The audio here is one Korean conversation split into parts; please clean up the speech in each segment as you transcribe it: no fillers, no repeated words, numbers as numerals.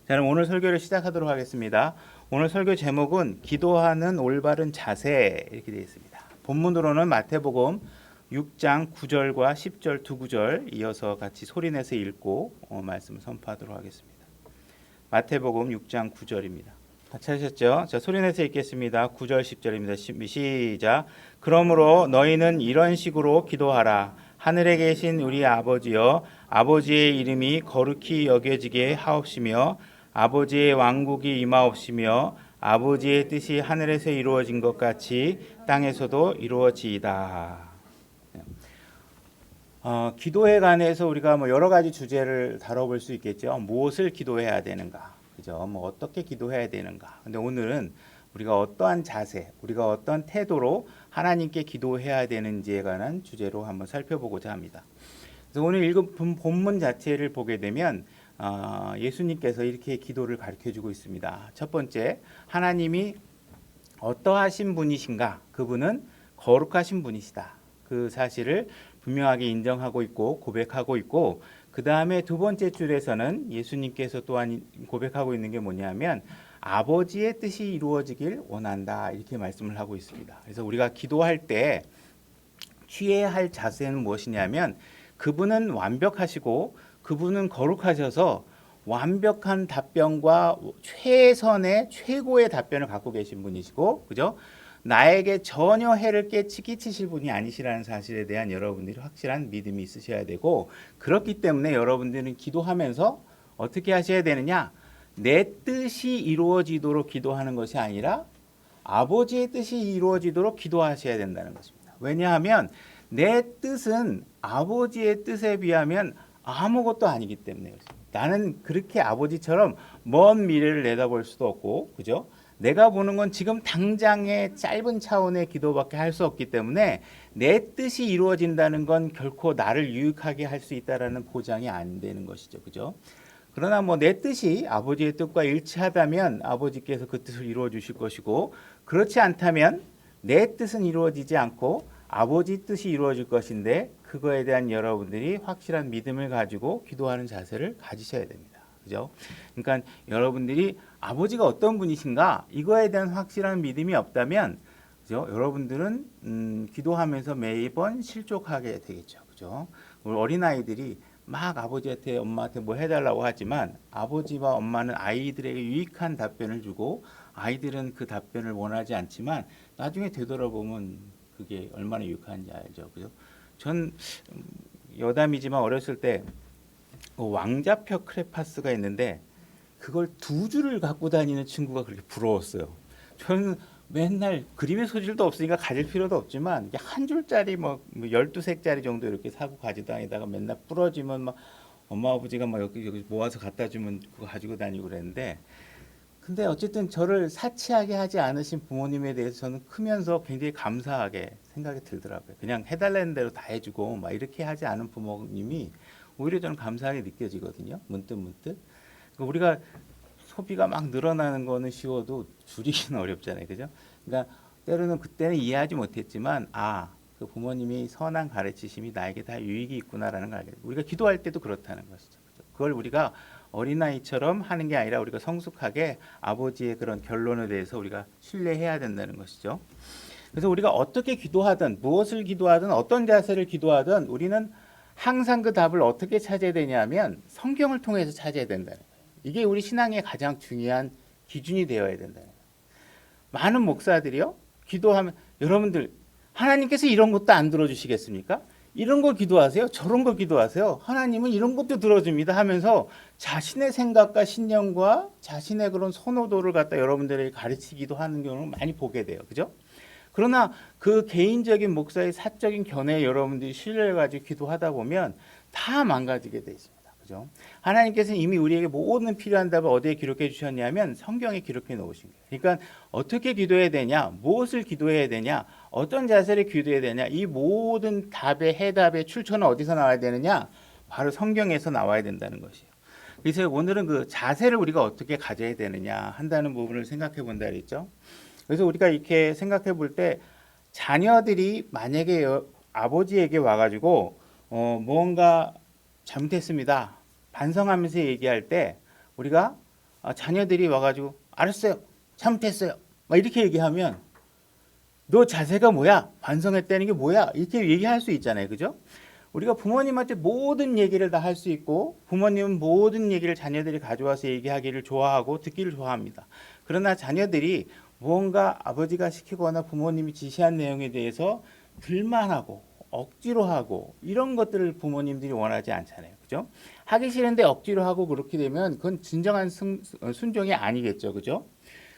자, 그럼 오늘 설교를 시작하도록 하겠습니다. 오늘 설교 제목은 기도하는 올바른 자세 이렇게 되어 있습니다. 본문으로는 마태복음 6장 9절과 10절 두 구절 이어서 같이 소리내서 읽고 말씀을 선포하도록 하겠습니다. 마태복음 6장 9절입니다. 다 찾으셨죠? 자, 소리내서 읽겠습니다. 9절 10절입니다. 시작. 그러므로 너희는 이런 식으로 기도하라. 하늘에 계신 우리 아버지여, 아버지의 이름이 거룩히 여겨지게 하옵시며 아버지의 왕국이 임하옵시며 아버지의 뜻이 하늘에서 이루어진 것 같이 땅에서도 이루어지이다. 기도에 관해서 우리가 여러 가지 주제를 다뤄볼 수 있겠죠. 무엇을 기도해야 되는가, 그죠? 어떻게 기도해야 되는가. 근데 오늘은 우리가 어떠한 자세, 우리가 어떤 태도로 하나님께 기도해야 되는지에 관한 주제로 한번 살펴보고자 합니다. 그래서 오늘 읽은 본문 자체를 보게 되면 예수님께서 이렇게 기도를 가르쳐주고 있습니다. 첫 번째, 하나님이 어떠하신 분이신가? 그분은 거룩하신 분이시다. 그 사실을 분명하게 인정하고 있고 고백하고 있고, 그 다음에 두 번째 줄에서는 예수님께서 또한 고백하고 있는 게 뭐냐면 아버지의 뜻이 이루어지길 원한다, 이렇게 말씀을 하고 있습니다. 그래서 우리가 기도할 때 취해야 할 자세는 무엇이냐면 그분은 완벽하시고 그분은 거룩하셔서 완벽한 답변과 최선의 최고의 답변을 갖고 계신 분이시고, 그죠? 나에게 전혀 해를 끼치실 분이 아니시라는 사실에 대한 여러분들이 확실한 믿음이 있으셔야 되고, 그렇기 때문에 여러분들은 기도하면서 어떻게 하셔야 되느냐? 내 뜻이 이루어지도록 기도하는 것이 아니라 아버지의 뜻이 이루어지도록 기도하셔야 된다는 것입니다. 왜냐하면 내 뜻은 아버지의 뜻에 비하면 아무것도 아니기 때문에 그렇습니다. 나는 그렇게 아버지처럼 먼 미래를 내다볼 수도 없고, 그죠? 내가 보는 건 지금 당장의 짧은 차원의 기도밖에 할 수 없기 때문에 내 뜻이 이루어진다는 건 결코 나를 유익하게 할 수 있다라는 보장이 안 되는 것이죠, 그죠? 그러나 내 뜻이 아버지의 뜻과 일치하다면 아버지께서 그 뜻을 이루어 주실 것이고, 그렇지 않다면 내 뜻은 이루어지지 않고 아버지 뜻이 이루어질 것인데, 그거에 대한 여러분들이 확실한 믿음을 가지고 기도하는 자세를 가지셔야 됩니다. 그죠? 그러니까 여러분들이 아버지가 어떤 분이신가, 이거에 대한 확실한 믿음이 없다면, 그죠? 여러분들은 기도하면서 매번 실족하게 되겠죠. 그죠? 우리 어린아이들이 막 아버지한테 엄마한테 뭐 해달라고 하지만 아버지와 엄마는 아이들에게 유익한 답변을 주고 아이들은 그 답변을 원하지 않지만 나중에 되돌아보면 그게 얼마나 유익한지 알죠. 그죠? 전 여담이지만 어렸을 때 왕자표 크레파스가 있는데 그걸 두 줄을 갖고 다니는 친구가 그렇게 부러웠어요. 저는 맨날 그림의 소질도 없으니까 가질 필요도 없지만 한 줄짜리 12색짜리 정도 이렇게 사고 가지고 다니다가 맨날 부러지면 엄마 아버지가 여기 모아서 갖다 주면 그거 가지고 다니고 그랬는데, 근데 어쨌든 저를 사치하게 하지 않으신 부모님에 대해서 저는 크면서 굉장히 감사하게 생각이 들더라고요. 그냥 해달라는 대로 다 해주고 이렇게 하지 않은 부모님이 오히려 저는 감사하게 느껴지거든요. 문득. 그러니까 우리가 소비가 막 늘어나는 거는 쉬워도 줄이기는 어렵잖아요. 그죠? 그러니까 때로는 그때는 이해하지 못했지만 그 부모님이 선한 가르치심이 나에게 다 유익이 있구나라는 걸 알게 돼요. 우리가 기도할 때도 그렇다는 것이죠. 그죠? 그걸 우리가 어린아이처럼 하는 게 아니라 우리가 성숙하게 아버지의 그런 결론에 대해서 우리가 신뢰해야 된다는 것이죠. 그래서 우리가 어떻게 기도하든 무엇을 기도하든 어떤 자세를 기도하든 우리는 항상 그 답을 어떻게 찾아야 되냐면 성경을 통해서 찾아야 된다는 거예요. 이게 우리 신앙의 가장 중요한 기준이 되어야 된다는 거예요. 많은 목사들이요, 기도하면 여러분들 하나님께서 이런 것도 안 들어주시겠습니까? 이런 걸 기도하세요, 저런 걸 기도하세요, 하나님은 이런 것도 들어줍니다 하면서 자신의 생각과 신념과 자신의 그런 선호도를 갖다 여러분들에게 가르치기도 하는 경우를 많이 보게 돼요. 그죠? 그러나 그 개인적인 목사의 사적인 견해에 여러분들이 신뢰를 가지고 기도하다 보면 다 망가지게 돼 있습니다. 그죠? 하나님께서는 이미 우리에게 모든 필요한 답을 어디에 기록해 주셨냐면 성경에 기록해 놓으신 거예요. 그러니까 어떻게 기도해야 되냐, 무엇을 기도해야 되냐, 어떤 자세를 기도해야 되냐, 이 모든 답의 해답의 출처는 어디서 나와야 되느냐? 바로 성경에서 나와야 된다는 것이에요. 그래서 오늘은 그 자세를 우리가 어떻게 가져야 되느냐 한다는 부분을 생각해 본다 그랬죠. 그래서 우리가 이렇게 생각해 볼 때 자녀들이 만약에 아버지에게 와가지고 무언가 잘못했습니다 반성하면서 얘기할 때 우리가 자녀들이 와가지고 알았어요, 잘못했어요, 막 이렇게 얘기하면 너 자세가 뭐야? 반성했다는 게 뭐야? 이렇게 얘기할 수 있잖아요, 그죠? 우리가 부모님한테 모든 얘기를 다 할 수 있고 부모님은 모든 얘기를 자녀들이 가져와서 얘기하기를 좋아하고 듣기를 좋아합니다. 그러나 자녀들이 무언가 아버지가 시키거나 부모님이 지시한 내용에 대해서 불만하고 억지로 하고 이런 것들을 부모님들이 원하지 않잖아요, 그죠? 하기 싫은데 억지로 하고 그렇게 되면 그건 진정한 순종이 아니겠죠, 그죠?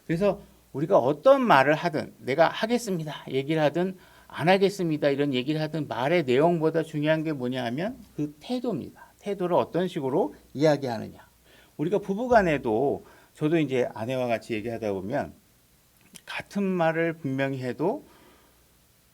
그래서 우리가 어떤 말을 하든 내가 하겠습니다 얘기를 하든 안 하겠습니다 이런 얘기를 하든 말의 내용보다 중요한 게 뭐냐 하면 그 태도입니다. 태도를 어떤 식으로 이야기하느냐. 우리가 부부간에도 저도 이제 아내와 같이 얘기하다 보면 같은 말을 분명히 해도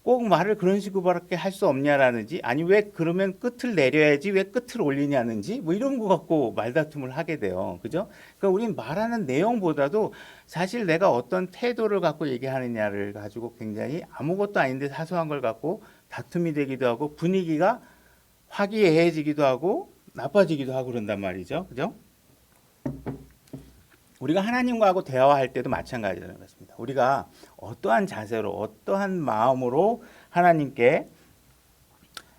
꼭 말을 그런 식으로밖에 할 수 없냐라는지, 아니 왜 그러면 끝을 내려야지 왜 끝을 올리냐는지 뭐 이런 거 갖고 말다툼을 하게 돼요, 그죠? 그러니까 우리는 말하는 내용보다도 사실 내가 어떤 태도를 갖고 얘기하느냐를 가지고 굉장히 아무것도 아닌데 사소한 걸 갖고 다툼이 되기도 하고 분위기가 화기애애해지기도 하고 나빠지기도 하고 그런단 말이죠, 그죠? 우리가 하나님과 하고 대화할 때도 마찬가지라는 것입니다. 우리가 어떠한 자세로 어떠한 마음으로 하나님께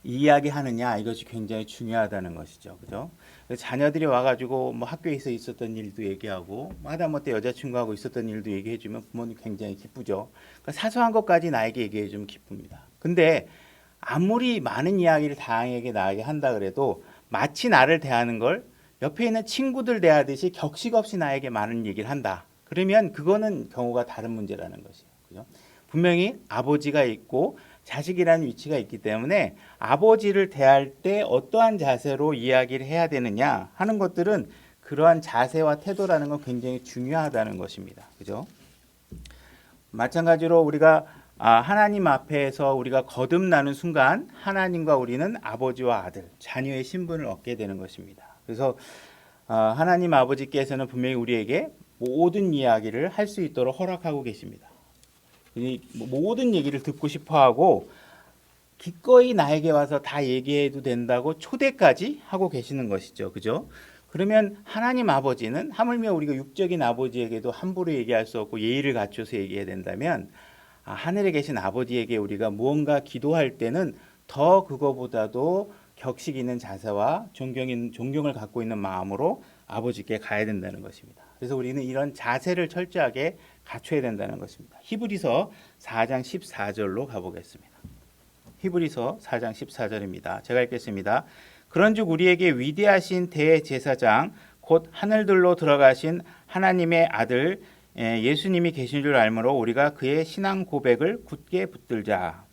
이야기하느냐 이것이 굉장히 중요하다는 것이죠. 그죠? 자녀들이 와가지고 뭐 학교에서 있었던 일도 얘기하고 하다못해 여자친구하고 있었던 일도 얘기해주면 부모님 굉장히 기쁘죠. 그러니까 사소한 것까지 나에게 얘기해주면 기쁩니다. 근데 아무리 많은 이야기를 다양하게 나에게 한다 그래도 마치 나를 대하는 걸 옆에 있는 친구들 대하듯이 격식 없이 나에게 많은 얘기를 한다. 그러면 그거는 경우가 다른 문제라는 것이에요. 그죠? 분명히 아버지가 있고 자식이라는 위치가 있기 때문에 아버지를 대할 때 어떠한 자세로 이야기를 해야 되느냐 하는 것들은 그러한 자세와 태도라는 건 굉장히 중요하다는 것입니다. 그죠? 마찬가지로 우리가 하나님 앞에서 우리가 거듭나는 순간 하나님과 우리는 아버지와 아들, 자녀의 신분을 얻게 되는 것입니다. 그래서 하나님 아버지께서는 분명히 우리에게 모든 이야기를 할 수 있도록 허락하고 계십니다. 모든 얘기를 듣고 싶어하고 기꺼이 나에게 와서 다 얘기해도 된다고 초대까지 하고 계시는 것이죠. 그죠? 그러면 하나님 아버지는 하물며 우리가 육적인 아버지에게도 함부로 얘기할 수 없고 예의를 갖춰서 얘기해야 된다면 하늘에 계신 아버지에게 우리가 무언가 기도할 때는 더 그거보다도 격식 있는 자세와 존경을 갖고 있는 마음으로 아버지께 가야 된다는 것입니다. 그래서 우리는 이런 자세를 철저하게 갖춰야 된다는 것입니다. 히브리서 4장 14절로 가보겠습니다. 히브리서 4장 14절입니다. 제가 읽겠습니다. 그런즉 우리에게 위대하신 대제사장 곧 하늘들로 들어가신 하나님의 아들 예수님이 계신 줄 알므로 우리가 그의 신앙 고백을 굳게 붙들자.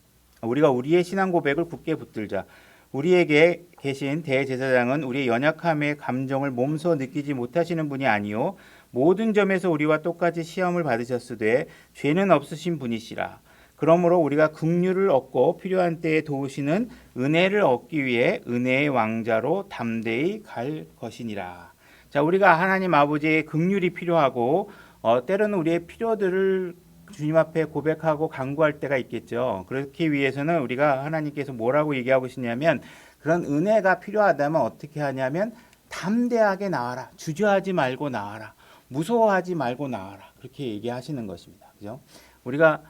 우리가 우리의 신앙 고백을 굳게 붙들자. 우리에게 계신 대제사장은 우리의 연약함의 감정을 몸소 느끼지 못하시는 분이 아니요 모든 점에서 우리와 똑같이 시험을 받으셨으되 죄는 없으신 분이시라. 그러므로 우리가 긍휼을 얻고 필요한 때에 도우시는 은혜를 얻기 위해 은혜의 왕자로 담대히 갈 것이니라. 자, 우리가 하나님 아버지의 긍휼이 필요하고 때로는 우리의 필요들을 주님 앞에 고백하고 간구할 때가 있겠죠. 그렇기 위해서는 우리가 하나님께서 뭐라고 얘기하고 계시냐면 그런 은혜가 필요하다면 어떻게 하냐면 담대하게 나와라. 주저하지 말고 나와라. 무서워하지 말고 나와라. 그렇게 얘기하시는 것입니다. 그죠? 우리가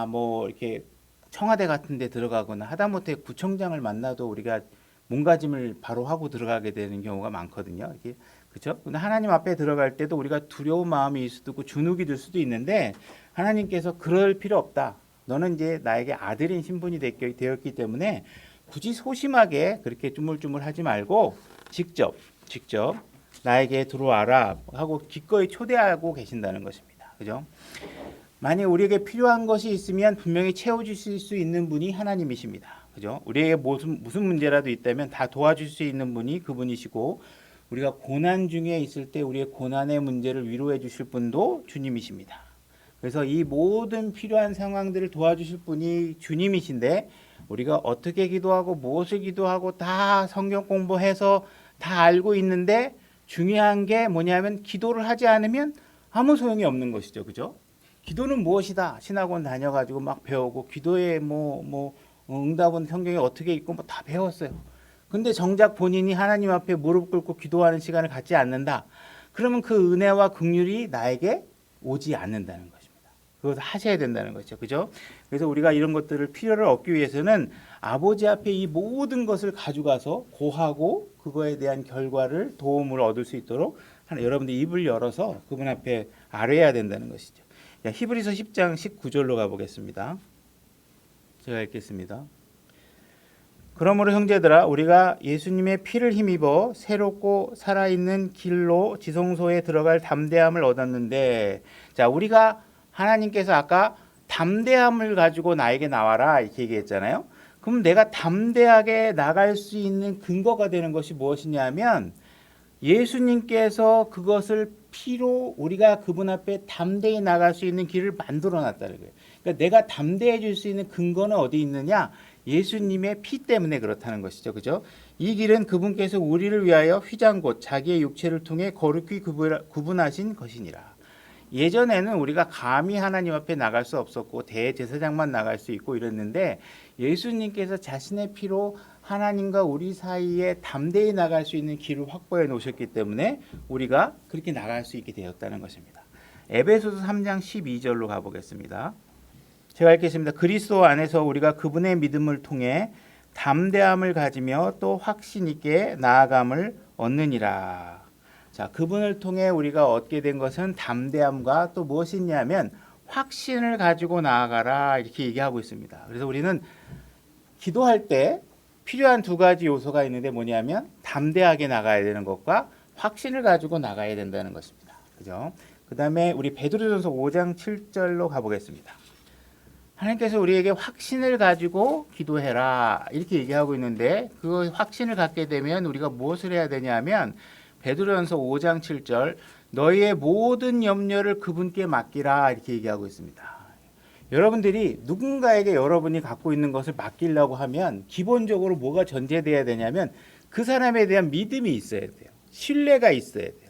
뭐 이렇게 청와대 같은 데 들어가거나 하다못해 구청장을 만나도 우리가 몸가짐을 바로 하고 들어가게 되는 경우가 많거든요. 이렇게 그렇죠? 근데 하나님 앞에 들어갈 때도 우리가 두려운 마음이 있을 수도 있고 주눅이 들 수도 있는데 하나님께서 그럴 필요 없다. 너는 이제 나에게 아들인 신분이 되었기 때문에 굳이 소심하게 그렇게 쭈물쭈물하지 말고 직접 나에게 들어와라 하고 기꺼이 초대하고 계신다는 것입니다. 그죠? 만약 우리에게 필요한 것이 있으면 분명히 채워주실 수 있는 분이 하나님이십니다. 그죠? 우리에게 무슨 문제라도 있다면 다 도와줄 수 있는 분이 그분이시고 우리가 고난 중에 있을 때 우리의 고난의 문제를 위로해 주실 분도 주님이십니다. 그래서 이 모든 필요한 상황들을 도와주실 분이 주님이신데 우리가 어떻게 기도하고 무엇을 기도하고 다 성경 공부해서 다 알고 있는데 중요한 게 뭐냐면 기도를 하지 않으면 아무 소용이 없는 것이죠. 그죠? 기도는 무엇이다. 신학원 다녀가지고 막 배우고 기도에 응답은 성경에 어떻게 있고 뭐 다 배웠어요. 근데 정작 본인이 하나님 앞에 무릎 꿇고 기도하는 시간을 갖지 않는다. 그러면 그 은혜와 긍휼이 나에게 오지 않는다는 것입니다. 그것을 하셔야 된다는 것이죠. 그죠? 그래서 우리가 이런 것들을 필요를 얻기 위해서는 아버지 앞에 이 모든 것을 가져가서 고하고 그거에 대한 결과를 도움을 얻을 수 있도록 여러분들 입을 열어서 그분 앞에 아뢰야 된다는 것이죠. 자, 히브리서 10장 19절로 가보겠습니다. 제가 읽겠습니다. 그러므로 형제들아 우리가 예수님의 피를 힘입어 새롭고 살아있는 길로 지성소에 들어갈 담대함을 얻었는데, 자, 우리가 하나님께서 아까 담대함을 가지고 나에게 나와라 이렇게 얘기했잖아요. 그럼 내가 담대하게 나갈 수 있는 근거가 되는 것이 무엇이냐면 예수님께서 그것을 피로 우리가 그분 앞에 담대히 나갈 수 있는 길을 만들어 놨다는 거예요. 그러니까 내가 담대해질 수 있는 근거는 어디 있느냐? 예수님의 피 때문에 그렇다는 것이죠. 그죠? 이 길은 그분께서 우리를 위하여 휘장 곧 자기의 육체를 통해 거룩히 구분하신 것이니라. 예전에는 우리가 감히 하나님 앞에 나갈 수 없었고 대제사장만 나갈 수 있고 이랬는데 예수님께서 자신의 피로 하나님과 우리 사이에 담대히 나갈 수 있는 길을 확보해 놓으셨기 때문에 우리가 그렇게 나갈 수 있게 되었다는 것입니다. 에베소서 3장 12절로 가보겠습니다. 제가 읽겠습니다. 그리스도 안에서 우리가 그분의 믿음을 통해 담대함을 가지며 또 확신 있게 나아감을 얻느니라. 자, 그분을 통해 우리가 얻게 된 것은 담대함과 또 무엇이 있냐면 확신을 가지고 나아가라 이렇게 얘기하고 있습니다. 그래서 우리는 기도할 때 필요한 두 가지 요소가 있는데 뭐냐면 담대하게 나가야 되는 것과 확신을 가지고 나가야 된다는 것입니다. 그죠? 그다음에 우리 베드로전서 5장 7절로 가보겠습니다. 하나님께서 우리에게 확신을 가지고 기도해라 이렇게 얘기하고 있는데 그 확신을 갖게 되면 우리가 무엇을 해야 되냐면 베드로전서 5장 7절 너희의 모든 염려를 그분께 맡기라 이렇게 얘기하고 있습니다. 여러분들이 누군가에게 여러분이 갖고 있는 것을 맡기려고 하면 기본적으로 뭐가 전제돼야 되냐면 그 사람에 대한 믿음이 있어야 돼요. 신뢰가 있어야 돼요.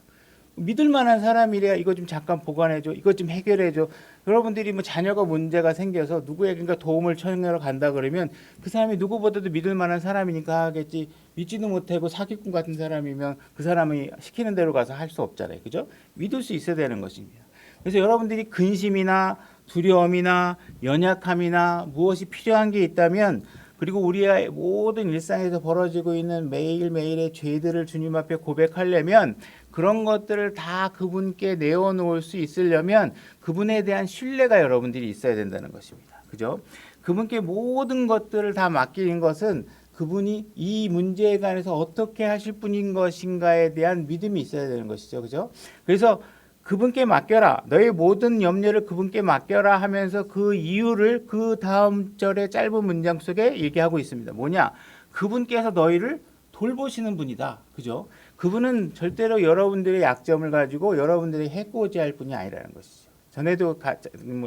믿을 만한 사람이래야 이거 좀 잠깐 보관해줘. 이거 좀 해결해줘. 여러분들이 뭐 자녀가 문제가 생겨서 누구에게인가 도움을 청하러 간다 그러면 그 사람이 누구보다도 믿을 만한 사람이니까 하겠지. 믿지도 못하고 사기꾼 같은 사람이면 그 사람이 시키는 대로 가서 할 수 없잖아요. 그죠? 믿을 수 있어야 되는 것입니다. 그래서 여러분들이 근심이나 두려움이나 연약함이나 무엇이 필요한 게 있다면 그리고 우리의 모든 일상에서 벌어지고 있는 매일매일의 죄들을 주님 앞에 고백하려면 그런 것들을 다 그분께 내어놓을 수 있으려면 그분에 대한 신뢰가 여러분들이 있어야 된다는 것입니다. 그죠? 그분께 모든 것들을 다 맡기는 것은 그분이 이 문제에 관해서 어떻게 하실 분인 것인가에 대한 믿음이 있어야 되는 것이죠. 그죠? 그래서 그분께 맡겨라. 너의 모든 염려를 그분께 맡겨라 하면서 그 이유를 그 다음 절의 짧은 문장 속에 얘기하고 있습니다. 뭐냐? 그분께서 너희를 돌보시는 분이다. 그죠? 그분은 절대로 여러분들의 약점을 가지고 여러분들이 해코지할 분이 아니라는 것이죠. 전에도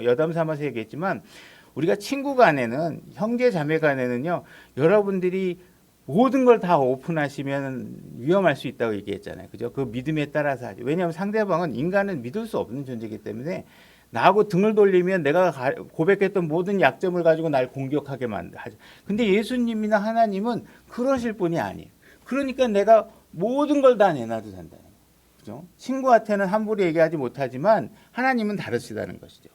여담 삼아서 얘기했지만 우리가 친구 간에는 형제 자매 간에는요. 여러분들이 모든 걸 다 오픈하시면 위험할 수 있다고 얘기했잖아요. 그죠? 그 믿음에 따라서 하죠. 왜냐하면 상대방은 인간은 믿을 수 없는 존재이기 때문에 나하고 등을 돌리면 내가 고백했던 모든 약점을 가지고 날 공격하게 하죠. 근데 예수님이나 하나님은 그러실 분이 아니에요. 그러니까 내가 모든 걸 다 내놔도 된다는 거예요. 그죠? 친구한테는 함부로 얘기하지 못하지만 하나님은 다르시다는 것이죠.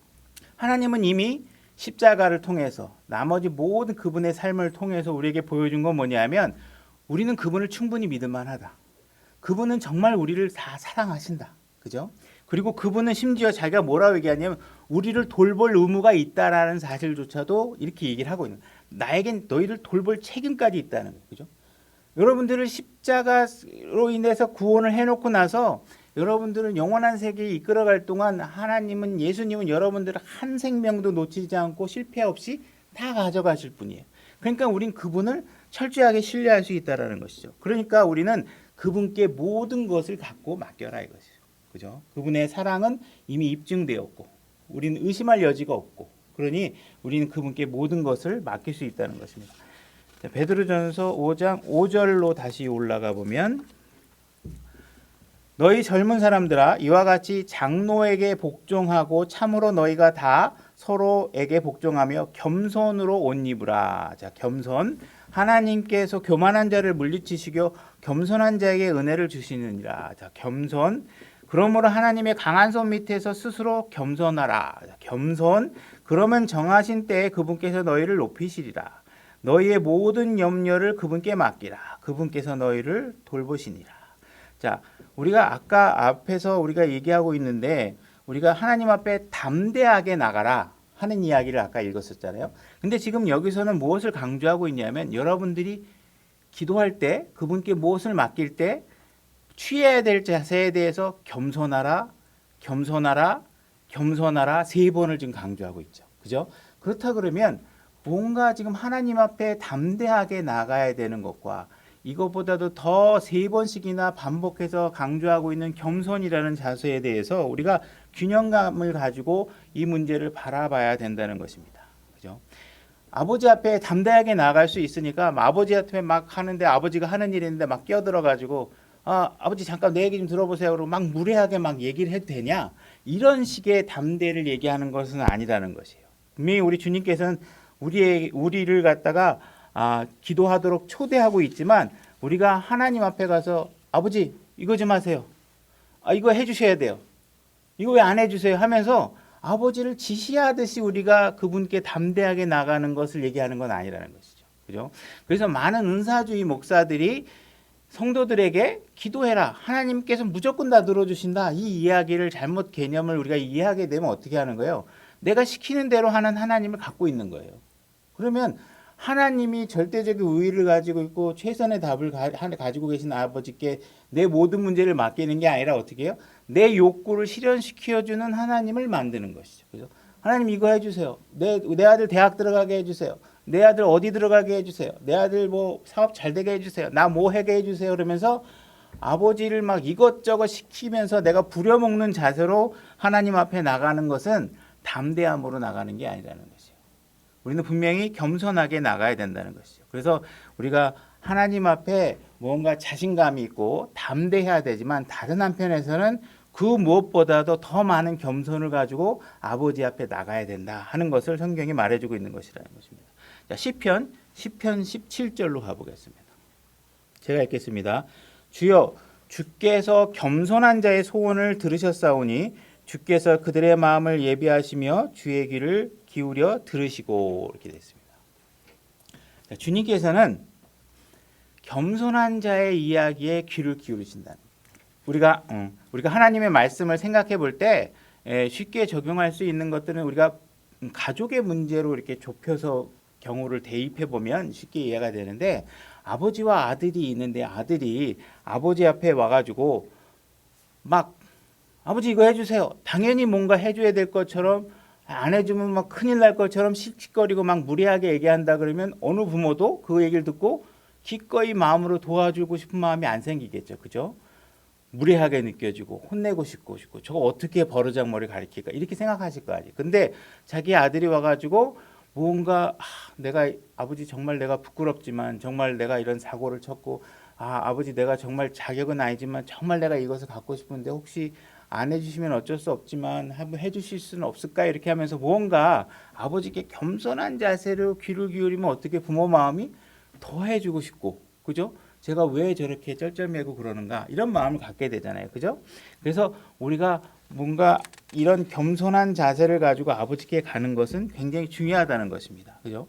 하나님은 이미 십자가를 통해서 나머지 모든 그분의 삶을 통해서 우리에게 보여준 건 뭐냐면 우리는 그분을 충분히 믿을 만하다. 그분은 정말 우리를 다 사랑하신다. 그죠? 그리고 그분은 심지어 자기가 뭐라고 얘기하냐면 우리를 돌볼 의무가 있다라는 사실조차도 이렇게 얘기를 하고 있는 거예요. 나에겐 너희를 돌볼 책임까지 있다는 거예요. 그죠? 여러분들을 십자가로 인해서 구원을 해놓고 나서 여러분들은 영원한 세계에 이끌어갈 동안 하나님은 예수님은 여러분들을 한 생명도 놓치지 않고 실패 없이 다 가져가실 분이에요. 그러니까 우린 그분을 철저하게 신뢰할 수 있다라는 것이죠. 그러니까 우리는 그분께 모든 것을 갖고 맡겨라 이것이죠. 그죠? 그분의 사랑은 이미 입증되었고 우리는 의심할 여지가 없고 그러니 우리는 그분께 모든 것을 맡길 수 있다는 것입니다. 베드로전서 5장 5절로 다시 올라가 보면 너희 젊은 사람들아 이와 같이 장로에게 복종하고 참으로 너희가 다 서로에게 복종하며 겸손으로 옷 입으라. 자, 겸손. 하나님께서 교만한 자를 물리치시고 겸손한 자에게 은혜를 주시느니라. 자, 겸손. 그러므로 하나님의 강한 손 밑에서 스스로 겸손하라. 겸손. 그러면 정하신 때에 그분께서 너희를 높이시리라. 너희의 모든 염려를 그분께 맡기라. 그분께서 너희를 돌보시니라. 자, 우리가 아까 앞에서 우리가 얘기하고 있는데 우리가 하나님 앞에 담대하게 나가라 하는 이야기를 아까 읽었었잖아요. 근데 지금 여기서는 무엇을 강조하고 있냐면 여러분들이 기도할 때 그분께 무엇을 맡길 때 취해야 될 자세에 대해서 겸손하라, 겸손하라, 겸손하라 3번을 지금 강조하고 있죠. 그죠? 그렇다 그러면 뭔가 지금 하나님 앞에 담대하게 나가야 되는 것과 이것보다도 더 3번씩이나 반복해서 강조하고 있는 겸손이라는 자세에 대해서 우리가 균형감을 가지고 이 문제를 바라봐야 된다는 것입니다. 그죠? 아버지 앞에 담대하게 나갈 수 있으니까 아버지 앞에 막 하는데 아버지가 하는 일인데 막 끼어들어가지고 아버지 잠깐 내 얘기 좀 들어보세요. 그러고 막 무례하게 막 얘기를 해도 되냐? 이런 식의 담대를 얘기하는 것은 아니라는 것이에요. 분명히 우리 주님께서는 우리를 갖다가 기도하도록 초대하고 있지만 우리가 하나님 앞에 가서 아버지 이거 좀 하세요. 이거 해주셔야 돼요. 이거 왜 안 해주세요 하면서 아버지를 지시하듯이 우리가 그분께 담대하게 나가는 것을 얘기하는 건 아니라는 것이죠. 그죠? 그래서 많은 은사주의 목사들이 성도들에게 기도해라. 하나님께서 무조건 다 들어주신다. 이 이야기를 잘못 개념을 우리가 이해하게 되면 어떻게 하는 거예요? 내가 시키는 대로 하는 하나님을 갖고 있는 거예요. 그러면 하나님이 절대적인 우위를 가지고 있고 최선의 답을 가지고 계신 아버지께 내 모든 문제를 맡기는 게 아니라 어떻게 해요? 내 욕구를 실현시켜주는 하나님을 만드는 것이죠. 그래서 하나님 이거 해주세요. 내 아들 대학 들어가게 해주세요. 내 아들 어디 들어가게 해주세요. 내 아들 뭐 사업 잘 되게 해주세요. 나 뭐 하게 해주세요. 그러면서 아버지를 막 이것저것 시키면서 내가 부려먹는 자세로 하나님 앞에 나가는 것은 담대함으로 나가는 게 아니라는 것이에요. 우리는 분명히 겸손하게 나가야 된다는 것이죠. 그래서 우리가 하나님 앞에 뭔가 자신감이 있고 담대해야 되지만 다른 한편에서는 그 무엇보다도 더 많은 겸손을 가지고 아버지 앞에 나가야 된다 하는 것을 성경이 말해주고 있는 것이라는 것입니다. 자, 시편 17절로 가보겠습니다. 제가 읽겠습니다. 주여 주께서 겸손한 자의 소원을 들으셨사오니 주께서 그들의 마음을 예비하시며 주의 귀를 기울여 들으시고 이렇게 됐습니다. 자, 주님께서는 겸손한 자의 이야기에 귀를 기울이신다는 우리가 하나님의 말씀을 생각해 볼 때 쉽게 적용할 수 있는 것들은 우리가 가족의 문제로 이렇게 좁혀서 경우를 대입해 보면 쉽게 이해가 되는데 아버지와 아들이 있는데 아들이 아버지 앞에 와가지고 막 아버지 이거 해주세요. 당연히 뭔가 해줘야 될 것처럼 안 해주면 막 큰일 날 것처럼 씩씩거리고 막 무례하게 얘기한다 그러면 어느 부모도 그 얘기를 듣고 기꺼이 마음으로 도와주고 싶은 마음이 안 생기겠죠. 그죠? 무례하게 느껴지고 혼내고 싶고 저거 어떻게 버르장머리 가리킬까 이렇게 생각하실 거 아니에요. 근데 자기 아들이 와가지고 뭔가 내가 아버지 정말 내가 부끄럽지만 정말 내가 이런 사고를 쳤고 아버지 내가 정말 자격은 아니지만 정말 내가 이것을 갖고 싶은데 혹시 안 해주시면 어쩔 수 없지만 한번 해주실 수는 없을까 이렇게 하면서 뭔가 아버지께 겸손한 자세로 귀를 기울이면 어떻게 부모 마음이 더 해주고 싶고 그죠? 제가 왜 저렇게 쩔쩔매고 그러는가 이런 마음을 갖게 되잖아요. 그죠? 그래서 우리가 뭔가 이런 겸손한 자세를 가지고 아버지께 가는 것은 굉장히 중요하다는 것입니다. 그죠?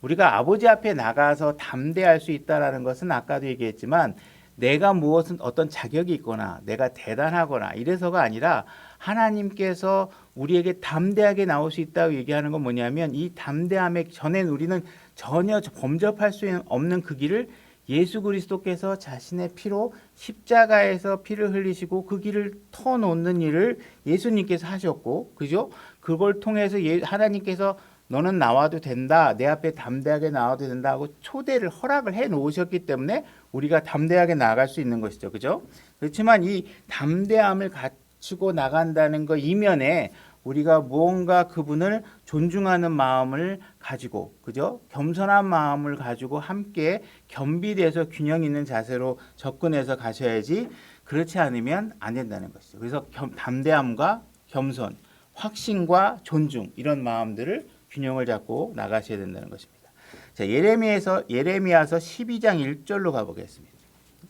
우리가 아버지 앞에 나가서 담대할 수 있다는 것은 아까도 얘기했지만 내가 무엇은 어떤 자격이 있거나 내가 대단하거나 이래서가 아니라 하나님께서 우리에게 담대하게 나올 수 있다고 얘기하는 건 뭐냐면 이 담대함에 전에 우리는 전혀 범접할 수 없는 그 길을 예수 그리스도께서 자신의 피로 십자가에서 피를 흘리시고 그 길을 터놓는 일을 예수님께서 하셨고 그죠? 그걸 통해서 하나님께서 너는 나와도 된다. 내 앞에 담대하게 나와도 된다 하고 초대를 허락을 해 놓으셨기 때문에 우리가 담대하게 나갈 수 있는 것이죠. 그죠? 그렇지만 이 담대함을 갖추고 나간다는 것 이면에 우리가 무언가 그분을 존중하는 마음을 가지고 그죠? 겸손한 마음을 가지고 함께 겸비돼서 균형 있는 자세로 접근해서 가셔야지 그렇지 않으면 안 된다는 것이죠. 그래서 담대함과 겸손, 확신과 존중 이런 마음들을 균형을 잡고 나가셔야 된다는 것입니다. 자, 예레미야서 12장 1절로 가보겠습니다.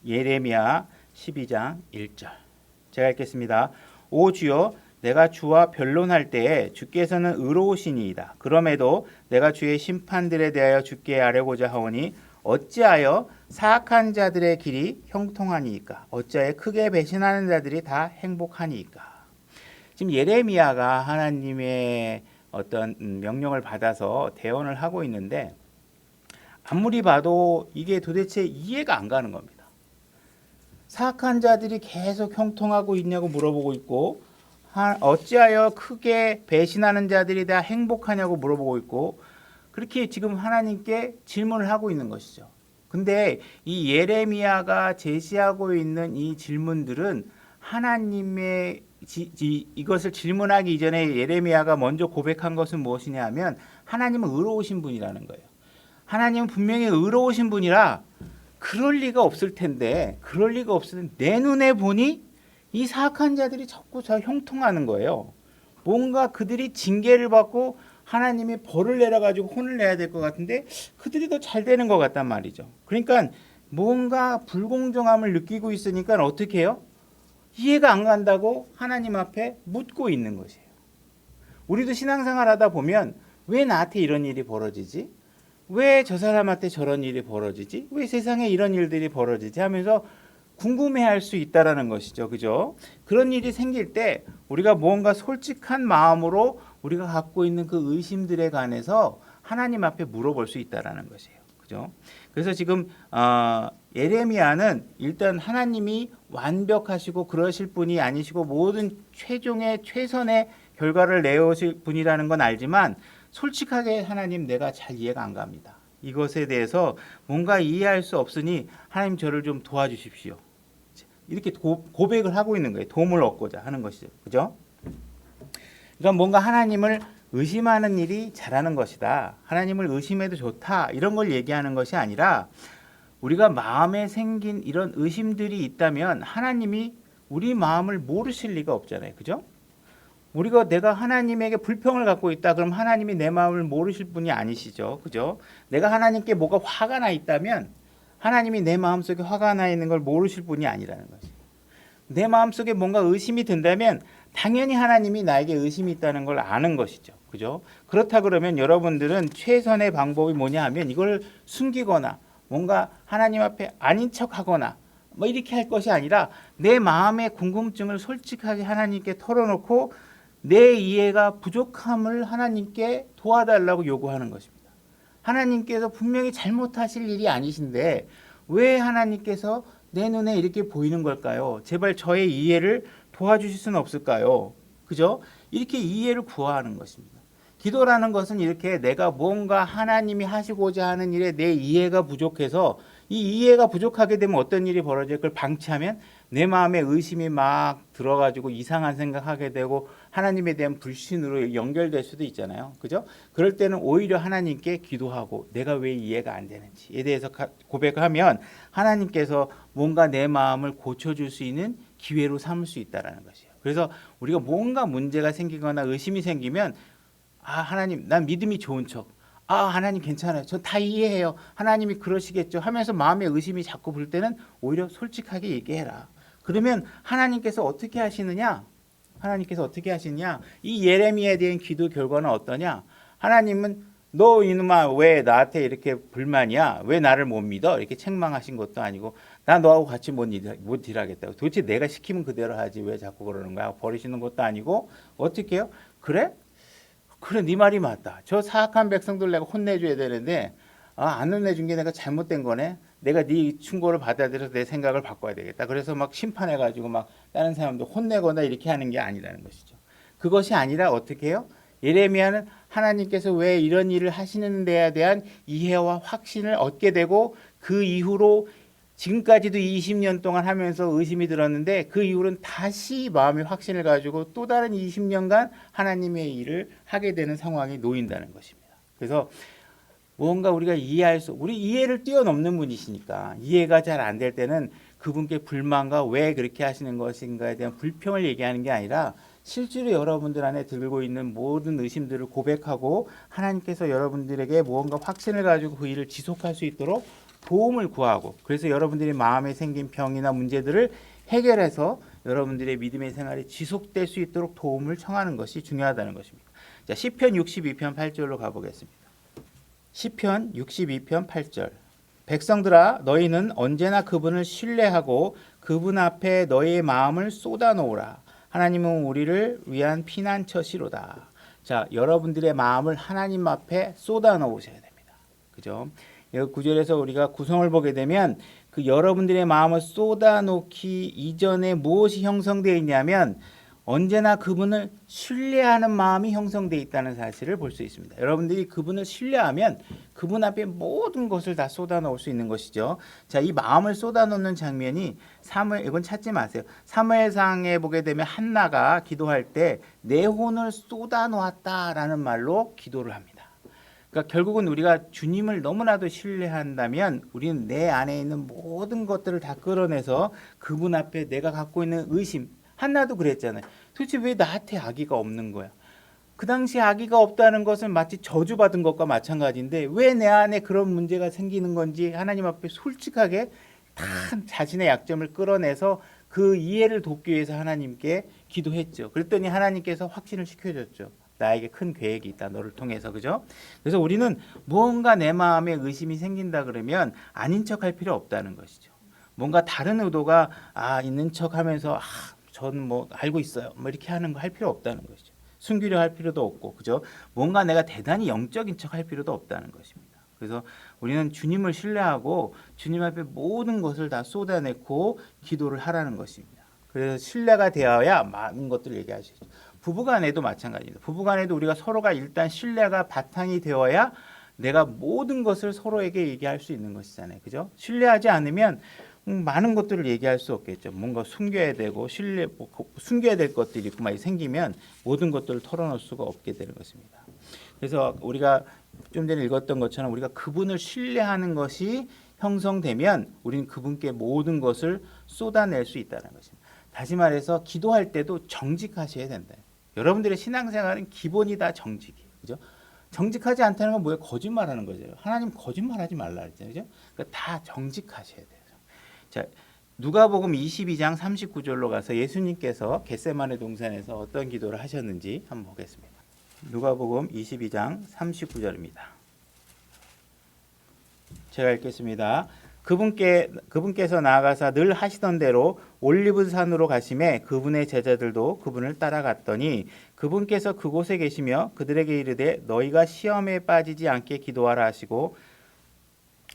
예레미야 12장 1절. 제가 읽겠습니다. 오 주여, 내가 주와 변론할 때에 주께서는 의로우시니이다. 그럼에도 내가 주의 심판들에 대하여 주께 아뢰고자 하오니 어찌하여 사악한 자들의 길이 형통하니이까? 어찌하여 크게 배신하는 자들이 다 행복하니이까? 지금 예레미야가 하나님의 어떤 명령을 받아서 대언을 하고 있는데 아무리 봐도 이게 도대체 이해가 안 가는 겁니다. 사악한 자들이 계속 형통하고 있냐고 물어보고 있고, 어찌하여 크게 배신하는 자들이 다 행복하냐고 물어보고 있고, 그렇게 지금 하나님께 질문을 하고 있는 것이죠. 근데 이 예레미야가 제시하고 있는 이 질문들은 하나님의 이것을 질문하기 이전에 예레미야가 먼저 고백한 것은 무엇이냐 하면 하나님은 의로우신 분이라는 거예요. 하나님은 분명히 의로우신 분이라 그럴 리가 없을 텐데, 그럴 리가 없을 텐데 내 눈에 보니 이 사악한 자들이 자꾸 형통하는 거예요. 뭔가 그들이 징계를 받고 하나님이 벌을 내려가지고 혼을 내야 될 것 같은데 그들이 더 잘 되는 것 같단 말이죠. 그러니까 뭔가 불공정함을 느끼고 있으니까 어떻게 해요? 이해가 안 간다고 하나님 앞에 묻고 있는 것이에요. 우리도 신앙생활 하다 보면 왜 나한테 이런 일이 벌어지지? 왜 저 사람한테 저런 일이 벌어지지? 왜 세상에 이런 일들이 벌어지지? 하면서 궁금해할 수 있다라는 것이죠. 그죠? 그런 일이 생길 때 우리가 무언가 솔직한 마음으로 우리가 갖고 있는 그 의심들에 관해서 하나님 앞에 물어볼 수 있다라는 것이에요. 그죠? 그래서 지금 예레미야는 일단 하나님이 완벽하시고 그러실 분이 아니시고 모든 최종의 최선의 결과를 내오실 분이라는 건 알지만 솔직하게 하나님 내가 잘 이해가 안 갑니다. 이것에 대해서 뭔가 이해할 수 없으니 하나님 저를 좀 도와주십시오. 이렇게 고백을 하고 있는 거예요. 도움을 얻고자 하는 것이죠. 그죠? 그러니까 뭔가 하나님을 의심하는 일이 잘하는 것이다. 하나님을 의심해도 좋다. 이런 걸 얘기하는 것이 아니라 우리가 마음에 생긴 이런 의심들이 있다면 하나님이 우리 마음을 모르실 리가 없잖아요. 그죠? 내가 하나님에게 불평을 갖고 있다. 그럼 하나님이 내 마음을 모르실 분이 아니시죠. 그죠? 내가 하나님께 뭐가 화가 나 있다면 하나님이 내 마음속에 화가 나 있는 걸 모르실 분이 아니라는 것이에요. 내 마음속에 뭔가 의심이 든다면 당연히 하나님이 나에게 의심이 있다는 걸 아는 것이죠. 그죠? 그렇다 그러면 여러분들은 최선의 방법이 뭐냐 하면 이걸 숨기거나 뭔가 하나님 앞에 아닌 척하거나 뭐 이렇게 할 것이 아니라 내 마음의 궁금증을 솔직하게 하나님께 털어놓고 내 이해가 부족함을 하나님께 도와달라고 요구하는 것입니다. 하나님께서 분명히 잘못하실 일이 아니신데 왜 하나님께서 내 눈에 이렇게 보이는 걸까요? 제발 저의 이해를 도와주실 수는 없을까요? 그죠? 이렇게 이해를 구하는 것입니다. 기도라는 것은 이렇게 내가 뭔가 하나님이 하시고자 하는 일에 내 이해가 부족해서 이 이해가 부족하게 되면 어떤 일이 벌어져요? 그걸 방치하면 내 마음에 의심이 막 들어가지고 이상한 생각하게 되고 하나님에 대한 불신으로 연결될 수도 있잖아요. 그죠? 그럴 때는 오히려 하나님께 기도하고 내가 왜 이해가 안 되는지에 대해서 고백을 하면 하나님께서 뭔가 내 마음을 고쳐줄 수 있는 기회로 삼을 수 있다는 것이에요. 그래서 우리가 뭔가 문제가 생기거나 의심이 생기면 하나님 난 믿음이 좋은 척 하나님 괜찮아요. 저 다 이해해요. 하나님이 그러시겠죠 하면서 마음의 의심이 자꾸 불 때는 오히려 솔직하게 얘기해라. 그러면 하나님께서 어떻게 하시느냐? 이 예레미야에 대한 기도 결과는 어떠냐? 하나님은 너 이놈아 왜 나한테 이렇게 불만이야? 왜 나를 못 믿어? 이렇게 책망하신 것도 아니고 나 너하고 같이 못 일하겠다고. 도대체 내가 시키면 그대로 하지 왜 자꾸 그러는 거야? 버리시는 것도 아니고 어떻게 해요? 그래 네 말이 맞다. 저 사악한 백성들 내가 혼내줘야 되는데 안 혼내준 게 내가 잘못된 거네. 내가 네 충고를 받아들여서 내 생각을 바꿔야 되겠다. 그래서 막 심판해가지고 막 다른 사람도 혼내거나 이렇게 하는 게 아니라는 것이죠. 그것이 아니라 어떻게 해요? 예레미야는 하나님께서 왜 이런 일을 하시는 데에 대한 이해와 확신을 얻게 되고 그 이후로 지금까지도 20년 동안 하면서 의심이 들었는데 그 이후로는 다시 마음의 확신을 가지고 또 다른 20년간 하나님의 일을 하게 되는 상황에 놓인다는 것입니다. 그래서 무언가 우리가 우리 이해를 뛰어넘는 분이시니까 이해가 잘 안 될 때는 그분께 불만과 왜 그렇게 하시는 것인가에 대한 불평을 얘기하는 게 아니라 실제로 여러분들 안에 들고 있는 모든 의심들을 고백하고 하나님께서 여러분들에게 무언가 확신을 가지고 그 일을 지속할 수 있도록 도움을 구하고 그래서 여러분들이 마음에 생긴 병이나 문제들을 해결해서 여러분들의 믿음의 생활이 지속될 수 있도록 도움을 청하는 것이 중요하다는 것입니다. 자, 시편 62편 8절로 가보겠습니다. 시편 62편 8절. 백성들아 너희는 언제나 그분을 신뢰하고 그분 앞에 너희의 마음을 쏟아놓으라. 하나님은 우리를 위한 피난처시로다. 자, 여러분들의 마음을 하나님 앞에 쏟아놓으셔야 됩니다. 그죠? 이 구절에서 우리가 구성을 보게 되면 그 여러분들의 마음을 쏟아놓기 이전에 무엇이 형성되어 있냐면 언제나 그분을 신뢰하는 마음이 형성되어 있다는 사실을 볼 수 있습니다. 여러분들이 그분을 신뢰하면 그분 앞에 모든 것을 다 쏟아놓을 수 있는 것이죠. 자, 이 마음을 쏟아놓는 장면이 사무엘, 이건 찾지 마세요. 사무엘상에 보게 되면 한나가 기도할 때 내 혼을 쏟아놓았다라는 말로 기도를 합니다. 그러니까 결국은 우리가 주님을 너무나도 신뢰한다면 우리는 내 안에 있는 모든 것들을 다 끌어내서 그분 앞에 내가 갖고 있는 의심, 한나도 그랬잖아요. 도대체 왜 나한테 아기가 없는 거야? 그 당시 아기가 없다는 것은 마치 저주받은 것과 마찬가지인데 왜 내 안에 그런 문제가 생기는 건지 하나님 앞에 솔직하게 다 자신의 약점을 끌어내서 그 이해를 돕기 위해서 하나님께 기도했죠. 그랬더니 하나님께서 확신을 시켜줬죠. 나에게 큰 계획이 있다. 너를 통해서. 그죠? 그래서 우리는 무언가 내 마음에 의심이 생긴다 그러면 아닌 척할 필요 없다는 것이죠. 뭔가 다른 의도가 있는 척하면서 저는 뭐 알고 있어요. 뭐 이렇게 하는 거 할 필요 없다는 것이죠. 숨기려 할 필요도 없고. 그죠? 뭔가 내가 대단히 영적인 척 할 필요도 없다는 것입니다. 그래서 우리는 주님을 신뢰하고 주님 앞에 모든 것을 다 쏟아내고 기도를 하라는 것입니다. 그래서 신뢰가 되어야 많은 것들을 얘기하시죠. 부부간에도 마찬가지입니다. 부부간에도 우리가 서로가 일단 신뢰가 바탕이 되어야 내가 모든 것을 서로에게 얘기할 수 있는 것이잖아요. 그죠? 신뢰하지 않으면 많은 것들을 얘기할 수 없겠죠. 뭔가 숨겨야 되고 숨겨야 될 것들이 있고 막 생기면 모든 것들을 털어놓을 수가 없게 되는 것입니다. 그래서 우리가 좀 전에 읽었던 것처럼 우리가 그분을 신뢰하는 것이 형성되면 우리는 그분께 모든 것을 쏟아낼 수 있다는 것입니다. 다시 말해서 기도할 때도 정직하셔야 된다. 여러분들의 신앙생활은 기본이 다 정직이에요. 그죠? 정직하지 않다는 건 뭐예요? 거짓말하는 거죠. 하나님 거짓말하지 말라 했잖아요. 그죠? 그러니까 다 정직하셔야 돼요. 자, 누가복음 22장 39절로 가서 예수님께서 겟세마네 동산에서 어떤 기도를 하셨는지 한번 보겠습니다. 누가복음 22장 39절입니다. 제가 읽겠습니다. 그분께서 나아가사 늘 하시던 대로 올리브산으로 가심에 그분의 제자들도 그분을 따라갔더니 그분께서 그곳에 계시며 그들에게 이르되 너희가 시험에 빠지지 않게 기도하라 하시고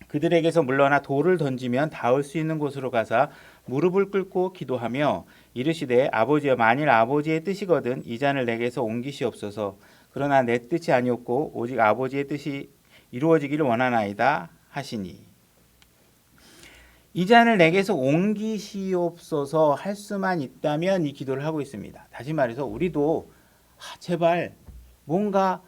그들에게서 물러나 돌을 던지면 닿을 수 있는 곳으로 가사 무릎을 꿇고 기도하며 이르시되 아버지여 만일 아버지의 뜻이거든 이 잔을 내게서 옮기시옵소서 그러나 내 뜻이 아니었고 오직 아버지의 뜻이 이루어지기를 원하나이다 하시니 이 잔을 내게서 옮기시옵소서 할 수만 있다면 이 기도를 하고 있습니다. 다시 말해서 우리도 제발 뭔가